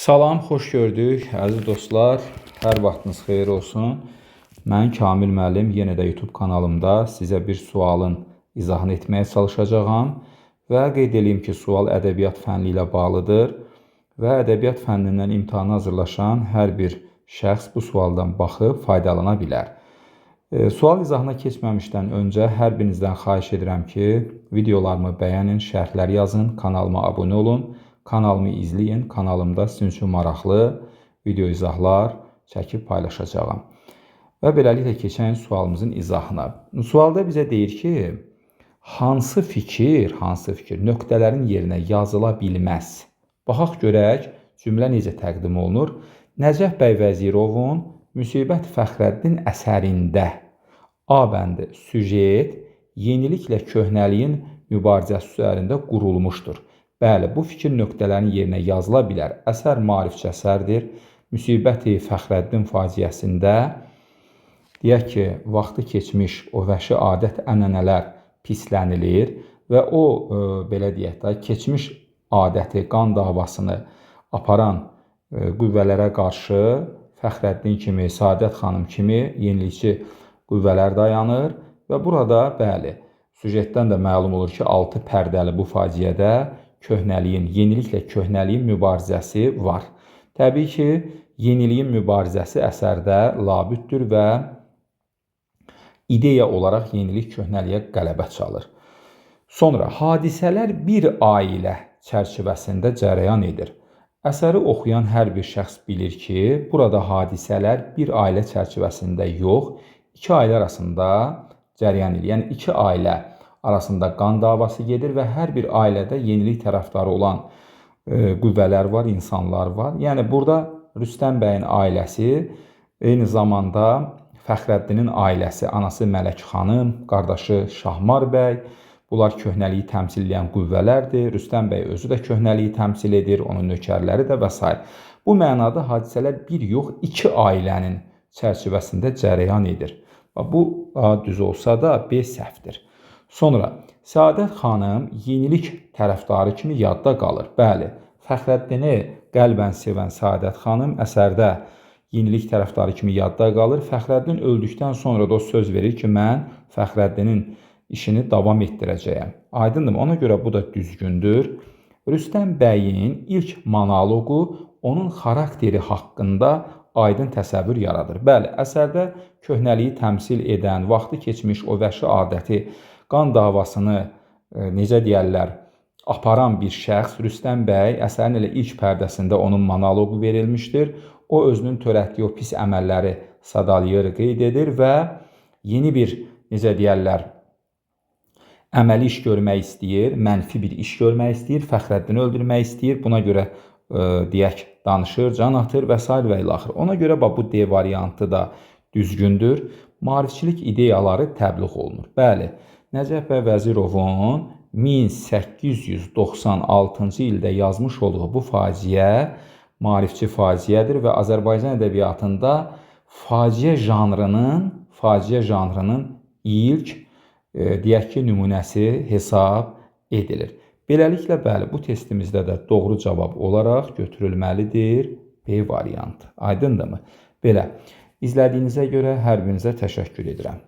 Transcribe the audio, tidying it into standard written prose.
Salam, xoş gördük, əziz dostlar. Hər vaxtınız xeyir olsun. Mən Kamil müəllim yenə də YouTube kanalımda sizə bir sualın izahını etməyə çalışacağam. Və qeyd edeyim ki, sual ədəbiyyat fənni ilə bağlıdır. Və ədəbiyyat fənnindən imtahana hazırlaşan hər bir şəxs bu sualdan baxıb faydalana bilər. Sual izahına keçməmişdən öncə hər birinizdən xahiş edirəm ki, videolarımı bəyənin, şərhlər yazın, kanalıma abunə olun. Kanalımı izləyin, kanalımda sizin üçün maraqlı video izahlar çəkib paylaşacağım. Və beləliklə keçən sualımızın izahına. Sualda bizə deyir ki, hansı fikir nöqtələrin yerinə yazıla bilməz? Baxaq görək, cümlə necə təqdim olunur. Nəcəf bəy Vəzirovun Müsibət Fəxrəddin əsərində A bəndi süjet yeniliklə köhnəliyin mübarizəsi üzərində qurulmuşdur. Bəli, bu fikir nöqtələrin yerinə yazıla bilər. Əsər maarifçi əsərdir. Müsibəti Fəxrəddin faciəsində deyək ki, vaxtı keçmiş o vəhşi adət ənənələr pislənilir və o, belə deyək də, keçmiş adəti, qan davasını aparan qüvvələrə qarşı Fəxrəddin kimi, Saadət xanım kimi yenilikçi qüvvələr dayanır və burada, bəli, süjetdən də məlum olur ki, 6 pərdəli bu faciədə yeniliklə köhnəliyin mübarizəsi var. Təbii ki, yeniliyin mübarizəsi əsərdə labüddür və ideya olaraq yenilik köhnəliyə qələbə çalır. Sonra, hadisələr bir ailə çərçivəsində cərəyan edir. Əsəri oxuyan hər bir şəxs bilir ki, burada hadisələr bir ailə çərçivəsində yox, iki ailə arasında cərəyan edir. Yəni, iki ailə arasında qan davası gedir və hər bir ailədə yenilik tərəfdarı olan qüvvələr var, insanlar var. Yəni, burada Rüstəm bəyin ailəsi, eyni zamanda Fəxrəddinin ailəsi, anası Mələk xanım, qardaşı Şahmar bəy, bunlar köhnəliyi təmsil edən qüvvələrdir. Rüstəm bəy özü də köhnəliyi təmsil edir, onun nökərləri də və s. Bu mənada hadisələr bir yox, iki ailənin çərçivəsində cərəyan edir. Bu A düz olsa da B səhvdir. Sonra, Saadət xanım yenilik tərəfdarı kimi yadda qalır. Bəli, Fəxrəddini qəlbən sevən Saadət xanım əsərdə yenilik tərəfdarı kimi yadda qalır. Fəxrəddin öldükdən sonra da o söz verir ki, mən Fəxrəddinin işini davam etdirəcəyəm. Aydındır, ona görə bu da düzgündür. Rüstəm bəyin ilk monoloqu onun xarakteri haqqında aydın təsəvvür yaradır. Bəli, əsərdə köhnəliyi təmsil edən, vaxtı keçmiş o vəhşi adəti, qan davasını, necə deyərlər, aparan bir şəxs, Rüstəm bəy, əsərin elə ilk pərdəsində onun monoloqu verilmişdir. O, özünün törətdiyi o pis əməlləri sadalayır, qeyd edir və yeni bir, necə deyərlər, əməli iş görmək istəyir, mənfi bir iş görmək istəyir, Fəxrəddini öldürmək istəyir, buna görə deyək, danışır, can atır və s. və ilaxır. Ona görə bu D variantı da düzgündür. Maarifçilik ideyaları təbliğ olunur. Bəli, Nəcəf bəy Vəzirovun 1896-cı ildə yazmış olduğu bu faciə maarifçi faciədir və Azərbaycan ədəbiyyatında faciə janrının ilk, deyək ki, nümunəsi hesab edilir. Beləliklə, bəli, bu testimizdə də doğru cavab olaraq götürülməlidir B variantı. Aydındırmı? Belə, izlədiyinizə görə hər birinizə təşəkkür edirəm.